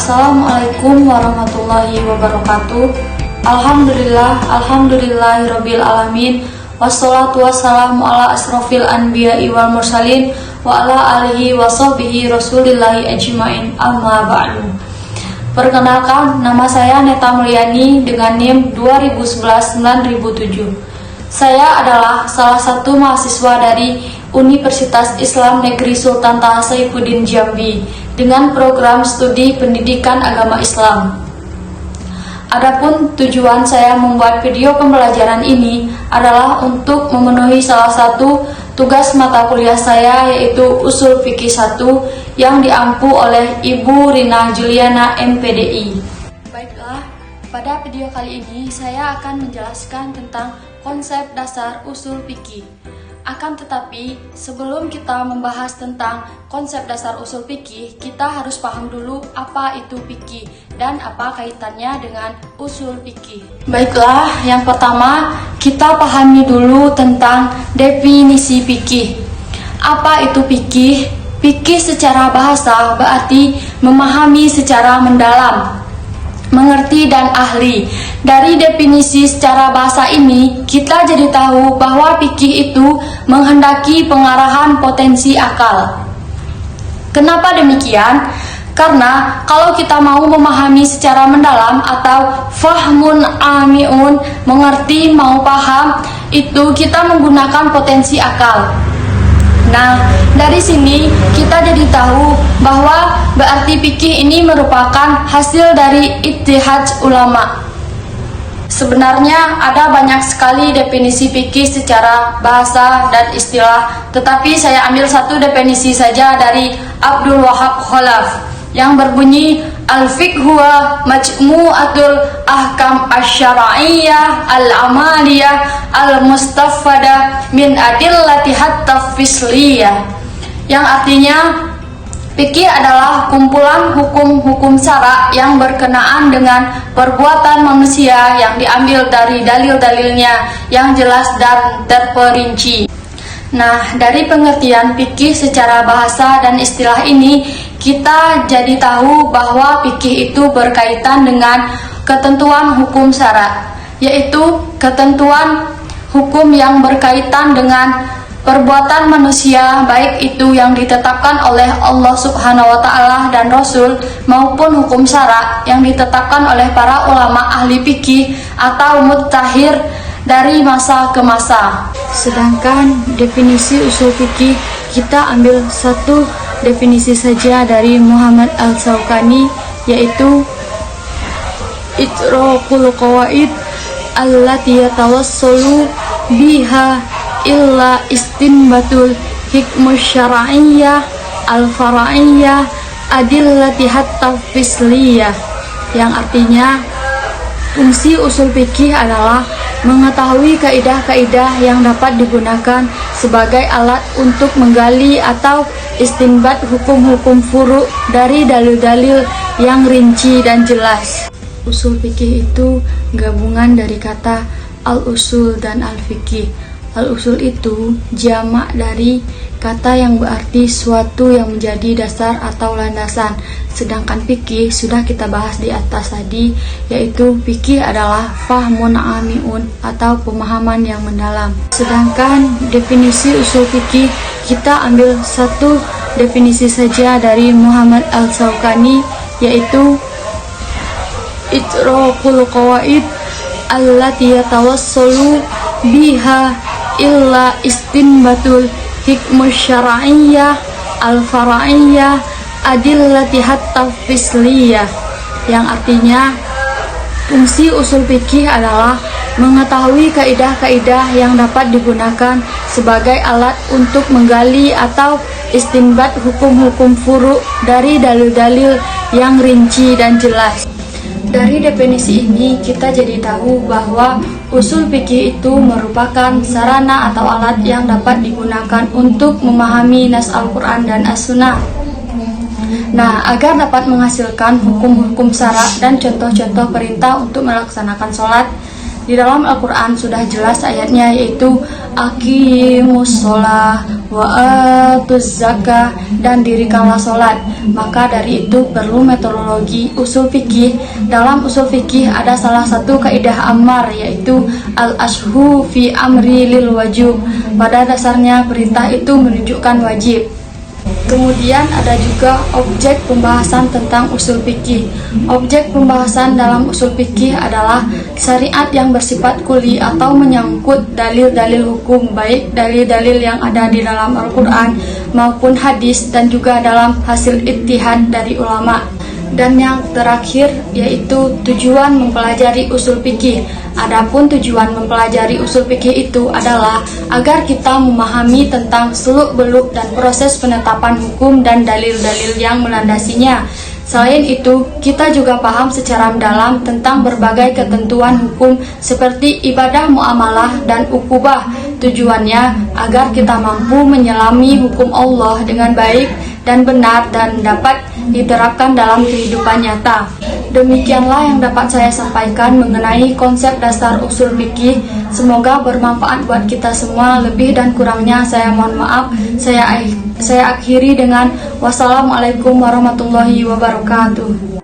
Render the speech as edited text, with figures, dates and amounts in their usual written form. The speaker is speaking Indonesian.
Assalamualaikum warahmatullahi wabarakatuh. Alhamdulillahirabbil alamin. Wassalatu wassalamu ala asrofil anbiya'i wal mursalin wa ala alihi wa sahbihi rasulillahi ajmain, amma ba'du. Perkenalkan, nama saya Neta Mulyani dengan NIM 2011-9007. Saya adalah salah satu mahasiswa dari Universitas Islam Negeri Sultan Taha Saifuddin Jambi dengan program studi pendidikan agama Islam. Adapun tujuan saya membuat video pembelajaran ini adalah untuk memenuhi salah satu tugas mata kuliah saya, yaitu Ushul Fikih 1 yang diampu oleh Ibu Rina Juliana MPDI. Baiklah, pada video kali ini saya akan menjelaskan tentang konsep dasar usul fikih. Akan tetapi, sebelum kita membahas tentang konsep dasar usul fikih, kita harus paham dulu apa itu fikih dan apa kaitannya dengan usul fikih. Baiklah, yang pertama kita pahami dulu tentang definisi fikih. Apa itu fikih? Fikih secara bahasa berarti memahami secara mendalam, mengerti dan ahli. Dari definisi secara bahasa ini, kita jadi tahu bahwa fikih itu menghendaki pengarahan potensi akal. Kenapa demikian? Karena kalau kita mau memahami secara mendalam atau fahmun amiun, mengerti mau paham, itu kita menggunakan potensi akal. Nah, dari sini kita jadi tahu bahwa berarti fikih ini merupakan hasil dari ijtihad ulama. Sebenarnya ada banyak sekali definisi fikih secara bahasa dan istilah, tetapi saya ambil satu definisi saja dari Abdul Wahab Khalaf yang berbunyi al-fiqh huwa majmu'atul ahkam asy-syar'iyyah al-amaliyah al-mustafada min adillati hatta fisliyah, yang artinya fikih adalah kumpulan hukum-hukum syara yang berkenaan dengan perbuatan manusia yang diambil dari dalil-dalilnya yang jelas dan terperinci. Nah, dari pengertian fikih secara bahasa dan istilah ini, kita jadi tahu bahwa fikih itu berkaitan dengan ketentuan hukum syara, yaitu ketentuan hukum yang berkaitan dengan perbuatan manusia, baik itu yang ditetapkan oleh Allah Subhanahu wa Ta'ala dan Rasul, maupun hukum syara yang ditetapkan oleh para ulama ahli fikih atau mujtahid dari masa ke masa. Sedangkan definisi usul fikih, kita ambil satu definisi saja dari Muhammad Al-Sawkani, yaitu itraqul qawaid allati yatawassalu biha illa istinbatul hikmah syar'iyyah al-fara'iyyah adillati hatta fisliyah, yang artinya fungsi usul fikih adalah mengetahui kaidah-kaidah yang dapat digunakan sebagai alat untuk menggali atau istinbat hukum-hukum furu' dari dalil-dalil yang rinci dan jelas. Usul fikih itu gabungan dari kata al-usul dan al-fikih. Al-usul itu jamak dari kata yang berarti suatu yang menjadi dasar atau landasan. Sedangkan fikih sudah kita bahas di atas tadi, yaitu fikih adalah fahmun amiun atau pemahaman yang mendalam. Sedangkan definisi usul fikih, kita ambil satu definisi saja dari Muhammad Al-Sawkani, yaitu itraqul qawaid allati yatawassalu biha illa istinbatul hikmah syar'iyyah al-fara'iyyah adillati hatta fisliyah, yang artinya fungsi usul fikih adalah mengetahui kaidah-kaidah yang dapat digunakan sebagai alat untuk menggali atau istinbat hukum-hukum furu' dari dalil-dalil yang rinci dan jelas. Dari definisi ini kita jadi tahu bahwa usul fikih itu merupakan sarana atau alat yang dapat digunakan untuk memahami nas Al-Quran dan As-Sunnah. Nah, agar dapat menghasilkan hukum-hukum syara dan contoh-contoh perintah untuk melaksanakan sholat, Di dalam Al-Quran sudah jelas ayatnya, yaitu aqimus sholah wa atuz zakah, dan dirikanlah sholat. Maka dari itu perlu metodologi usul fikih. Dalam usul fikih ada salah satu kaidah ammar, yaitu al-ashhu fi amri lil wajub. Pada dasarnya perintah itu menunjukkan wajib. Kemudian ada juga objek pembahasan tentang usul fikih. Objek pembahasan dalam usul fikih adalah syariat yang bersifat kuli atau menyangkut dalil-dalil hukum, baik dalil-dalil yang ada di dalam Al-Quran maupun hadis, dan juga dalam hasil ijtihad dari ulama. Dan yang terakhir yaitu tujuan mempelajari usul fikih. Adapun tujuan mempelajari usul fikih itu adalah agar kita memahami tentang seluk-beluk dan proses penetapan hukum dan dalil-dalil yang melandasinya. Selain itu, kita juga paham secara mendalam tentang berbagai ketentuan hukum seperti ibadah muamalah dan ukubah. Tujuannya agar kita mampu menyelami hukum Allah dengan baik dan benar dan dapat diterapkan dalam kehidupan nyata. Demikianlah yang dapat saya sampaikan mengenai konsep dasar usul fikih. Semoga bermanfaat buat kita semua. Lebih dan kurangnya saya mohon maaf. Saya akhiri dengan wassalamualaikum warahmatullahi wabarakatuh.